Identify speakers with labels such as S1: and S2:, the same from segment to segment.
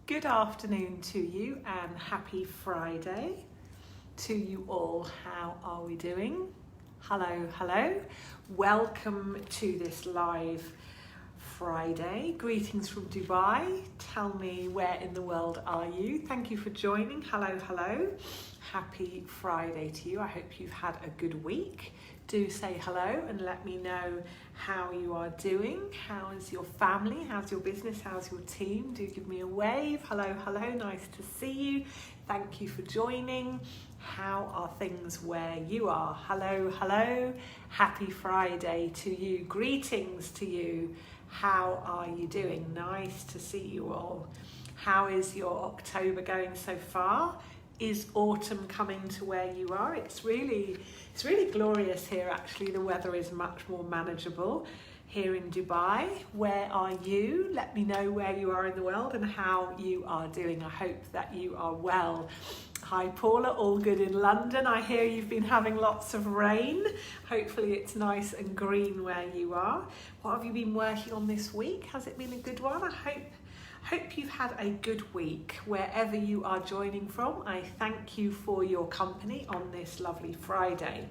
S1: Good afternoon to you and happy Friday to you all. How are we doing? Hello. Welcome to this live Friday. Greetings from Dubai. Tell me, where in the world are you? Thank you for joining. Hello. Happy Friday to you. I hope you've had a good week. Do say hello and let me know how you are doing. How is your family? How's your business? How's your team? Do give me a wave. Hello. Nice to see you. Thank you for joining. How are things where you are? Hello. Happy Friday to you. Greetings to you. How are you doing? Nice to see you all. How is your October going so far? Is autumn coming to where you are? It's really glorious here actually. The weather is much more manageable here in Dubai. Where are you? Let me know where you are in the world and how you are doing. I hope that you are well. Hi Paula, all good in London. I hear you've been having lots of rain. Hopefully it's nice and green where you are. What have you been working on this week? Has it been a good one? I hope you've had a good week wherever you are joining from. I thank you for your company on this lovely Friday.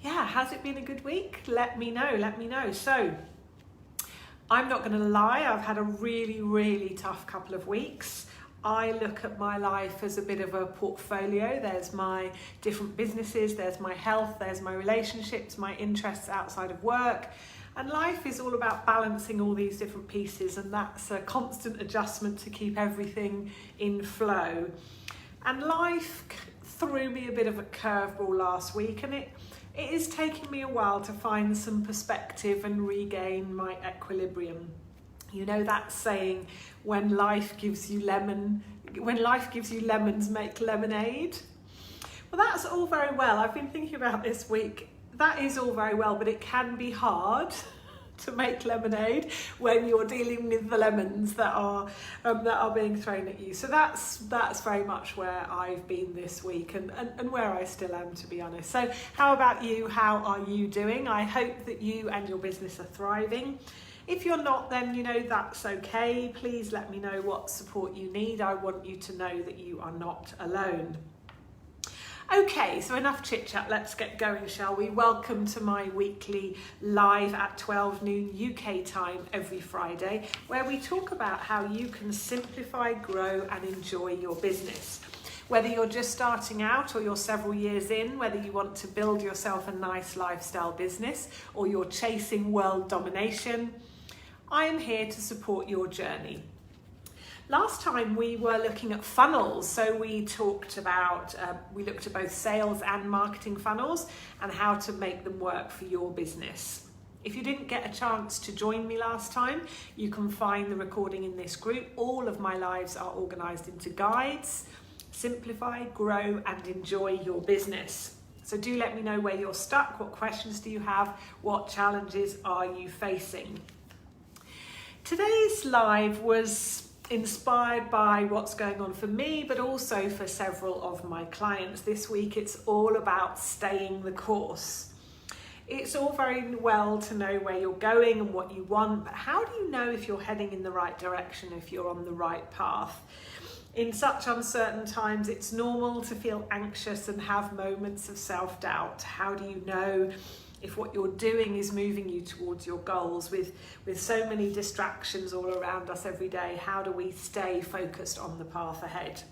S1: Yeah, has it been a good week? Let me know. So, I'm not going to lie, I've had a really tough couple of weeks. I look at my life as a bit of a portfolio. There's my different businesses, there's my health, there's my relationships, my interests outside of work. And life is all about balancing all these different pieces, and that's a constant adjustment to keep everything in flow. And life threw me a bit of a curveball last week, and it is taking me a while to find some perspective and regain my equilibrium. You know that saying, when life gives you lemons, make lemonade. Well, that's all very well. I've been thinking about this week. That is all very well, but it can be hard to make lemonade when you're dealing with the lemons that are being thrown at you. So that's very much where I've been this week and where I still am, to be honest. So how about you? How are you doing? I hope that you and your business are thriving. If you're not, then that's okay. Please let me know what support you need. I want you to know that you are not alone. Okay, so enough chit chat, let's get going, shall we? Welcome to my weekly live at 12 noon UK time every Friday, where we talk about how you can simplify, grow and enjoy your business. Whether you're just starting out or you're several years in, whether you want to build yourself a nice lifestyle business or you're chasing world domination, I am here to support your journey. Last time we were looking at funnels, so we looked at both sales and marketing funnels and how to make them work for your business. If you didn't get a chance to join me last time, you can find the recording in this group. All of my lives are organised into guides. Simplify, grow and enjoy your business. So do let me know where you're stuck, what questions do you have, what challenges are you facing. Today's live was inspired by what's going on for me, but also for several of my clients. This week it's all about staying the course. It's all very well to know where you're going and what you want, but how do you know if you're heading in the right direction, if you're on the right path? In such uncertain times, it's normal to feel anxious and have moments of self-doubt. How do you know if what you're doing is moving you towards your goals? With so many distractions all around us every day, how do we stay focused on the path ahead?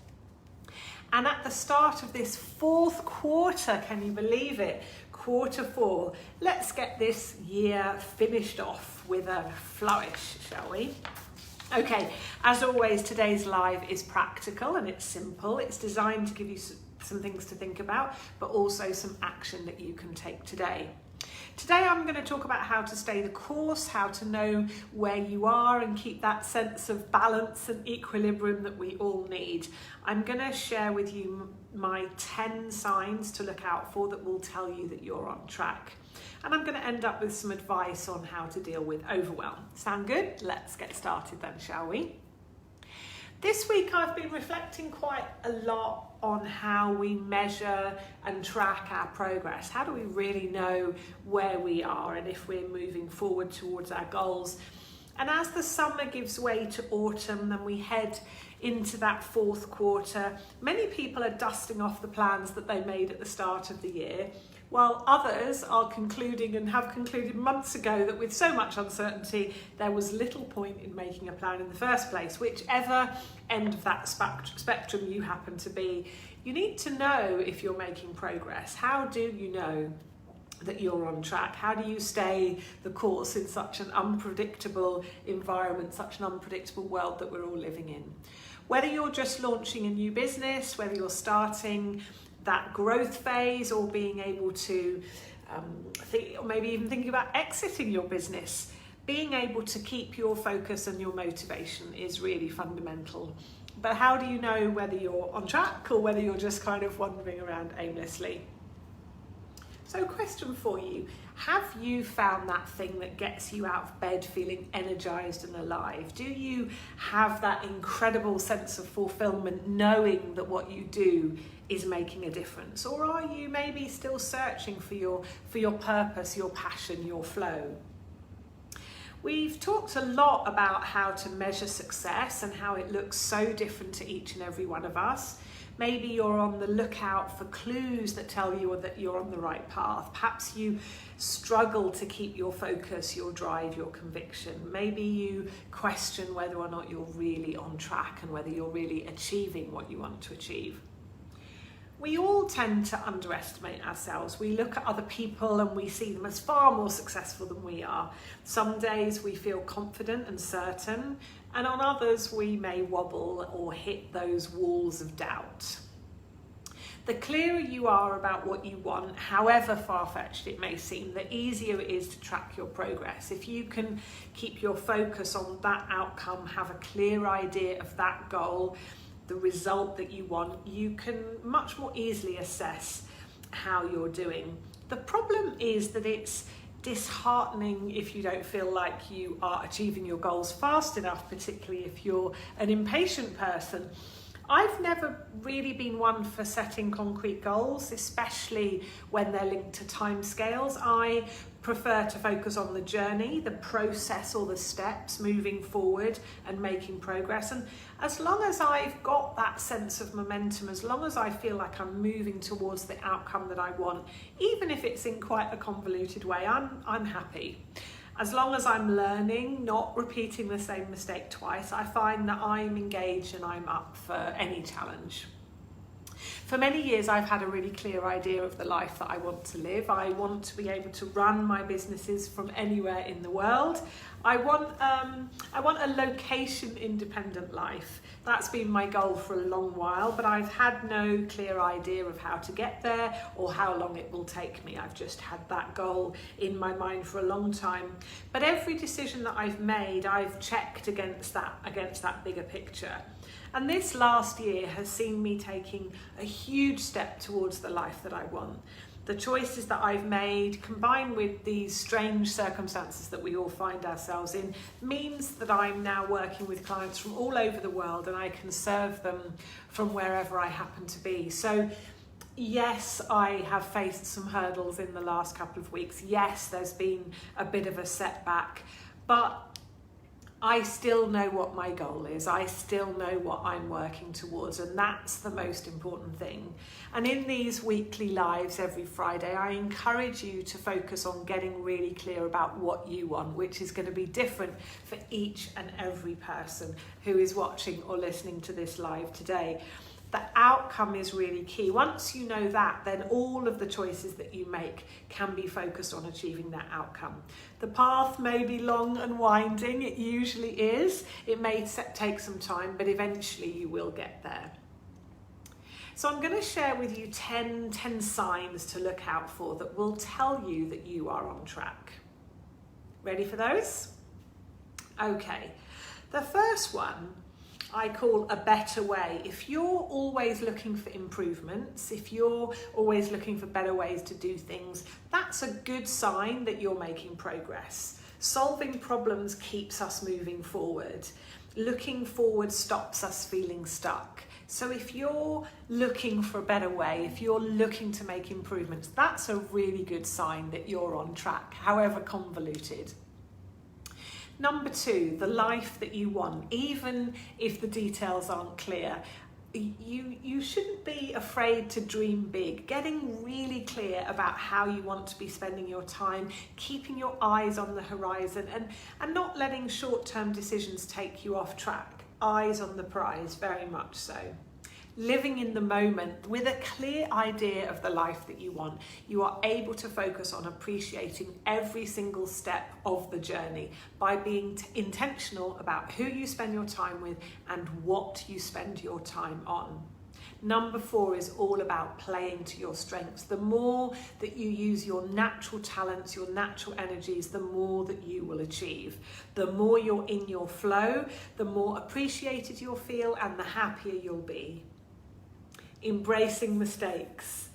S1: And at the start of this fourth quarter, can you believe it? Quarter 4. Let's get this year finished off with a flourish, shall we? Okay, as always, today's live is practical and it's simple. It's designed to give you some things to think about, but also some action that you can take today. Today I'm going to talk about how to stay the course, how to know where you are and keep that sense of balance and equilibrium that we all need. I'm going to share with you my 10 signs to look out for that will tell you that you're on track. And I'm going to end up with some advice on how to deal with overwhelm. Sound good? Let's get started then, shall we? This week I've been reflecting quite a lot on how we measure and track our progress. How do we really know where we are and if we're moving forward towards our goals? And as the summer gives way to autumn and we head into that fourth quarter, many people are dusting off the plans that they made at the start of the year, while others are concluding and have concluded months ago that with so much uncertainty, there was little point in making a plan in the first place. Whichever end of that spectrum you happen to be, you need to know if you're making progress. How do you know that you're on track? How do you stay the course in such an unpredictable environment, such an unpredictable world that we're all living in? Whether you're just launching a new business, whether you're starting that growth phase or being able to think, or maybe even thinking about exiting your business, being able to keep your focus and your motivation is really fundamental. But how do you know whether you're on track or whether you're just kind of wandering around aimlessly? So question for you, have you found that thing that gets you out of bed feeling energized and alive? Do you have that incredible sense of fulfillment knowing that what you do is making a difference? Or are you maybe still searching for your purpose, your passion, your flow? We've talked a lot about how to measure success and how it looks so different to each and every one of us. Maybe you're on the lookout for clues that tell you that you're on the right path. Perhaps you struggle to keep your focus, your drive, your conviction. Maybe you question whether or not you're really on track and whether you're really achieving what you want to achieve. We all tend to underestimate ourselves. We look at other people and we see them as far more successful than we are. Some days we feel confident and certain, and on others we may wobble or hit those walls of doubt. The clearer you are about what you want, however far-fetched it may seem, the easier it is to track your progress. If you can keep your focus on that outcome, have a clear idea of that goal, the result that you want, you can much more easily assess how you're doing. The problem is that it's disheartening if you don't feel like you are achieving your goals fast enough, particularly if you're an impatient person. I've never really been one for setting concrete goals, especially when they're linked to timescales. I prefer to focus on the journey, the process or the steps moving forward and making progress. And as long as I've got that sense of momentum, as long as I feel like I'm moving towards the outcome that I want, even if it's in quite a convoluted way, I'm happy. As long as I'm learning, not repeating the same mistake twice, I find that I'm engaged and I'm up for any challenge. For many years, I've had a really clear idea of the life that I want to live. I want to be able to run my businesses from anywhere in the world. I want a location-independent life. That's been my goal for a long while, but I've had no clear idea of how to get there or how long it will take me. I've just had that goal in my mind for a long time. But every decision that I've made, I've checked against that bigger picture. And this last year has seen me taking a huge step towards the life that I want. The choices that I've made, combined with these strange circumstances that we all find ourselves in, means that I'm now working with clients from all over the world and I can serve them from wherever I happen to be. So yes, I have faced some hurdles in the last couple of weeks. Yes, there's been a bit of a setback, but I still know what my goal is. I still know what I'm working towards, and that's the most important thing. And in these weekly lives every Friday, I encourage you to focus on getting really clear about what you want, which is going to be different for each and every person who is watching or listening to this live today. The outcome is really key. Once you know that, then all of the choices that you make can be focused on achieving that outcome. The path may be long and winding, it usually is. It may take some time, but eventually you will get there. So I'm going to share with you 10 signs to look out for that will tell you that you are on track. Ready for those? Okay, the first one I call a better way. If you're always looking for improvements, if you're always looking for better ways to do things, that's a good sign that you're making progress. Solving problems keeps us moving forward. Looking forward stops us feeling stuck. So if you're looking for a better way, if you're looking to make improvements, that's a really good sign that you're on track, however convoluted. Number 2, the life that you want. Even if the details aren't clear, you shouldn't be afraid to dream big. Getting really clear about how you want to be spending your time, keeping your eyes on the horizon, and not letting short-term decisions take you off track. Eyes on the prize, very much so. Living in the moment with a clear idea of the life that you want, you are able to focus on appreciating every single step of the journey by being intentional about who you spend your time with and what you spend your time on. Number 4 is all about playing to your strengths. The more that you use your natural talents, your natural energies, the more that you will achieve. The more you're in your flow, the more appreciated you'll feel and the happier you'll be. Embracing mistakes.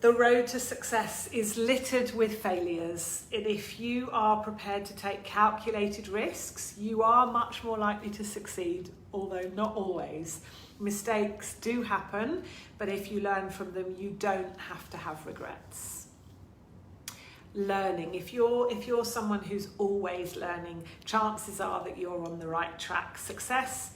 S1: The road to success is littered with failures, and if you are prepared to take calculated risks, you are much more likely to succeed, although not always. Mistakes do happen, but if you learn from them, you don't have to have regrets. Learning. If you're someone who's always learning, chances are that you're on the right track. Success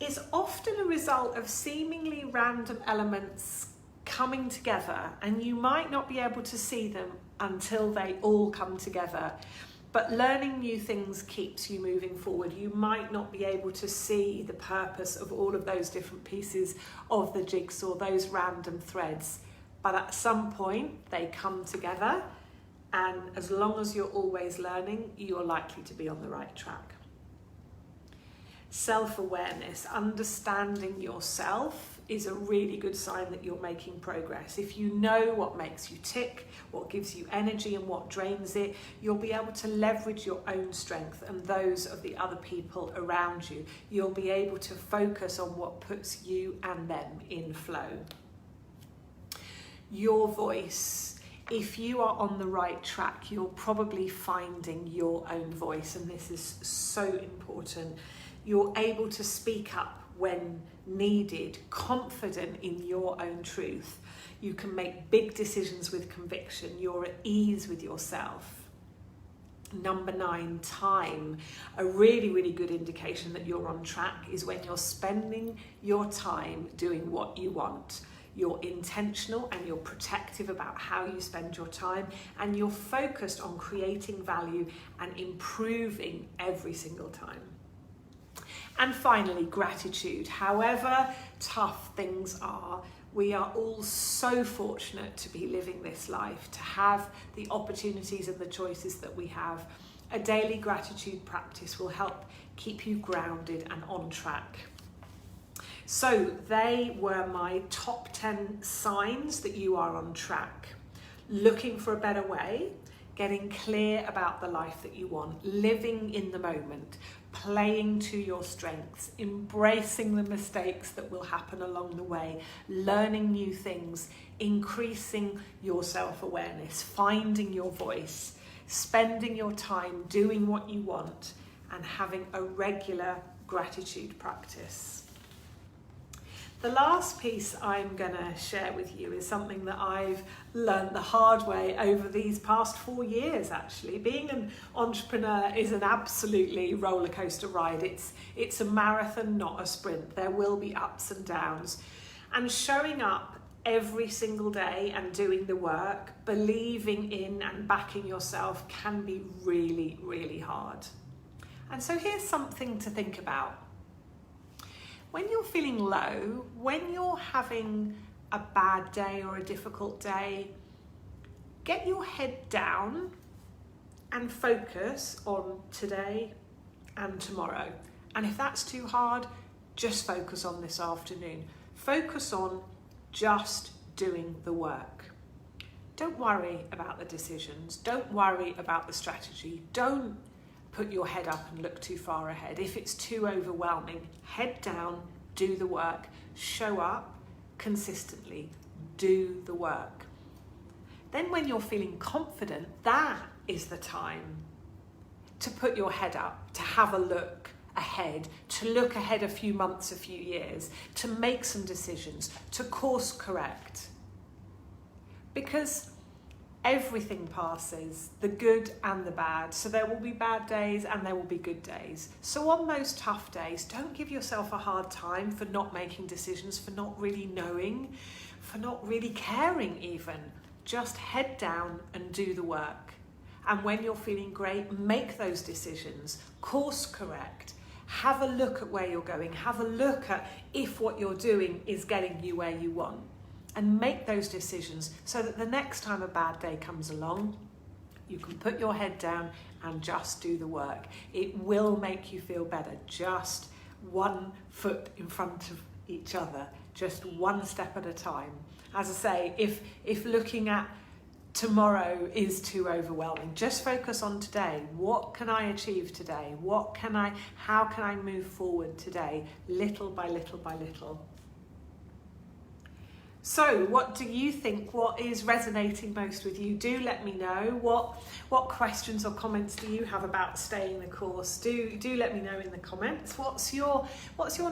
S1: is often a result of seemingly random elements coming together, and you might not be able to see them until they all come together. But learning new things keeps you moving forward. You might not be able to see the purpose of all of those different pieces of the jigsaw, those random threads, but at some point they come together, and as long as you're always learning, you're likely to be on the right track. Self-awareness, understanding yourself is a really good sign that you're making progress. If you know what makes you tick, what gives you energy and what drains it, you'll be able to leverage your own strength and those of the other people around you. You'll be able to focus on what puts you and them in flow. Your voice. If you are on the right track, you're probably finding your own voice, and this is so important. You're able to speak up when needed, confident in your own truth. You can make big decisions with conviction. You're at ease with yourself. Number 9, time. A really, really good indication that you're on track is when you're spending your time doing what you want. You're intentional and you're protective about how you spend your time, and you're focused on creating value and improving every single time. And finally, gratitude. However tough things are, we are all so fortunate to be living this life, to have the opportunities and the choices that we have. A daily gratitude practice will help keep you grounded and on track. So they were my top 10 signs that you are on track. Looking for a better way, getting clear about the life that you want, living in the moment, playing to your strengths, embracing the mistakes that will happen along the way, learning new things, increasing your self-awareness, finding your voice, spending your time doing what you want, and having a regular gratitude practice. The last piece I'm going to share with you is something that I've learned the hard way over these past 4 years, actually. Being an entrepreneur is an absolutely roller coaster ride. It's a marathon, not a sprint. There will be ups and downs. And showing up every single day and doing the work, believing in and backing yourself can be really, really hard. And so here's something to think about. When you're feeling low, when you're having a bad day or a difficult day, get your head down and focus on today and tomorrow. And if that's too hard, just focus on this afternoon. Focus on just doing the work. Don't worry about the decisions. Don't worry about the strategy. Don't put your head up and look too far ahead. If it's too overwhelming, head down, do the work, show up consistently, do the work. Then when you're feeling confident, that is the time to put your head up, to have a look ahead, to look ahead a few months, a few years, to make some decisions, to course correct. Because Everything passes, the good and the bad. So there will be bad days and there will be good days. So on those tough days, don't give yourself a hard time for not making decisions, for not really knowing, for not really caring even. Just head down and do the work. And when you're feeling great, make those decisions, course correct. Have a look at where you're going. Have a look at if what you're doing is getting you where you want. And make those decisions so that the next time a bad day comes along, you can put your head down and just do the work. It will make you feel better. Just one foot in front of each other, just one step at a time. As I say, if looking at tomorrow is too overwhelming, just focus on today. What can I achieve today? How can I move forward today, little by little by little? So what do you think? What is resonating most with you? Do let me know. What questions or comments do you have about staying the course? Do let me know in the comments. What's your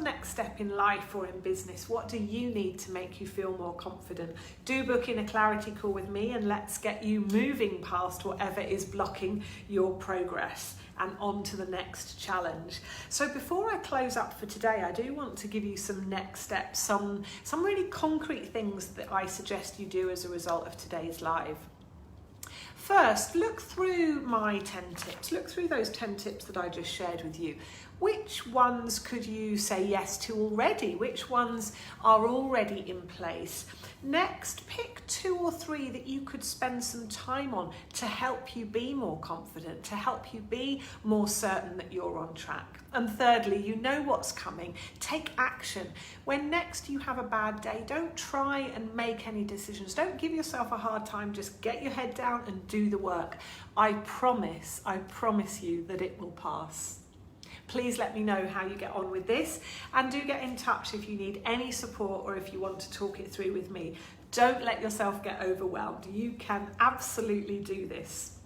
S1: next step in life or in business? What do you need to make you feel more confident? Do book in a clarity call with me and let's get you moving past whatever is blocking your progress and on to the next challenge. So before I close up for today, I do want to give you some next steps, some really concrete things that I suggest you do as a result of today's live. First, look through my 10 tips. Look through those 10 tips that I just shared with you. Which ones could you say yes to already? Which ones are already in place? Next, pick 2 or 3 that you could spend some time on to help you be more confident, to help you be more certain that you're on track. And thirdly, you know what's coming. Take action. When next you have a bad day, don't try and make any decisions. Don't give yourself a hard time. Just get your head down and do the work. I promise you that it will pass. Please let me know how you get on with this, and do get in touch if you need any support or if you want to talk it through with me. Don't let yourself get overwhelmed. You can absolutely do this.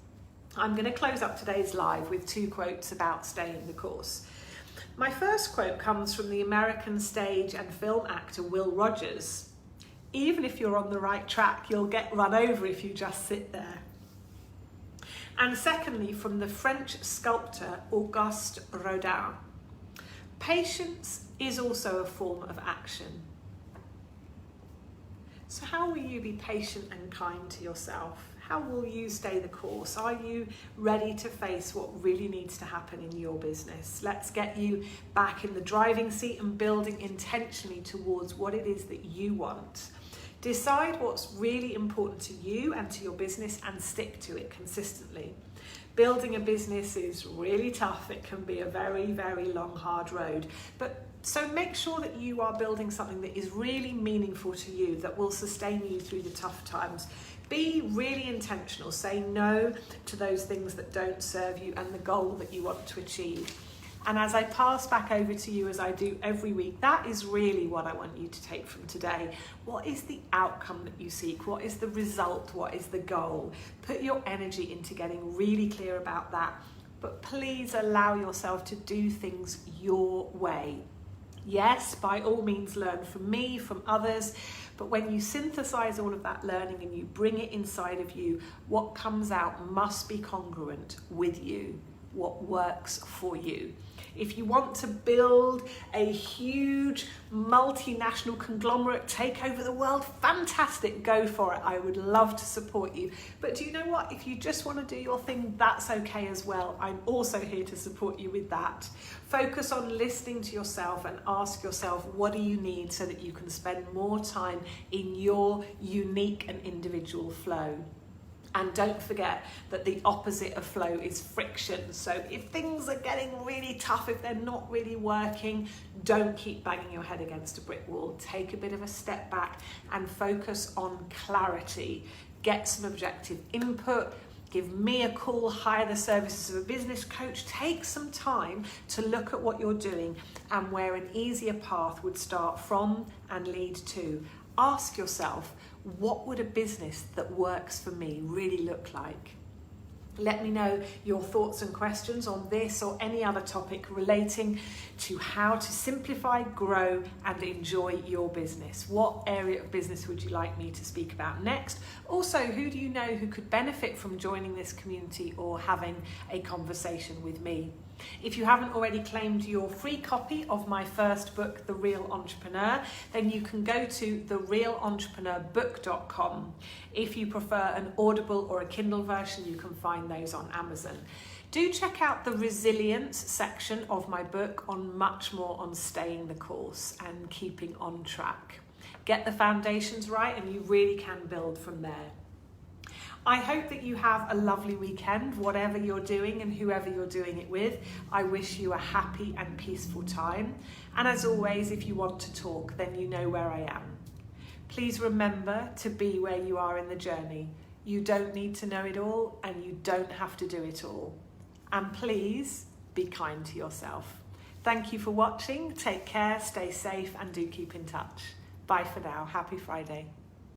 S1: I'm going to close up today's live with 2 quotes about staying the course. My first quote comes from the American stage and film actor Will Rogers. Even if you're on the right track, you'll get run over if you just sit there. And secondly, from the French sculptor Auguste Rodin, patience is also a form of action. So how will you be patient and kind to yourself? How will you stay the course? Are you ready to face what really needs to happen in your business? Let's get you back in the driving seat and building intentionally towards what it is that you want. Decide what's really important to you and to your business and stick to it consistently. Building a business is really tough. It can be a very, very long, hard road. So make sure that you are building something that is really meaningful to you, that will sustain you through the tough times. Be really intentional. Say no to those things that don't serve you and the goal that you want to achieve. And as I pass back over to you, as I do every week, that is really what I want you to take from today. What is the outcome that you seek? What is the result? What is the goal? Put your energy into getting really clear about that. But please allow yourself to do things your way. Yes, by all means, learn from me, from others. But when you synthesize all of that learning and you bring it inside of you, what comes out must be congruent with you, what works for you. If you want to build a huge multinational conglomerate, take over the world, fantastic, go for it. I would love to support you. But do you know what? If you just want to do your thing, that's okay as well. I'm also here to support you with that. Focus on listening to yourself and ask yourself, what do you need so that you can spend more time in your unique and individual flow? And don't forget that the opposite of flow is friction. So if things are getting really tough, if they're not really working, don't keep banging your head against a brick wall. Take a bit of a step back and focus on clarity. Get some objective input. Give me a call, hire the services of a business coach. Take some time to look at what you're doing and where an easier path would start from and lead to. Ask yourself, what would a business that works for me really look like? Let me know your thoughts and questions on this or any other topic relating to how to simplify, grow and enjoy your business. What area of business would you like me to speak about next? Also, who do you know who could benefit from joining this community or having a conversation with me? If you haven't already claimed your free copy of my first book, The Real Entrepreneur, then you can go to therealentrepreneur.book.com. If you prefer an Audible or a Kindle version, you can find those on Amazon. Do check out the resilience section of my book on much more on staying the course and keeping on track. Get the foundations right and you really can build from there. I hope that you have a lovely weekend, whatever you're doing and whoever you're doing it with. I wish you a happy and peaceful time. And as always, if you want to talk, then you know where I am. Please remember to be where you are in the journey. You don't need to know it all and you don't have to do it all. And please be kind to yourself. Thank you for watching. Take care, stay safe and do keep in touch. Bye for now. Happy Friday.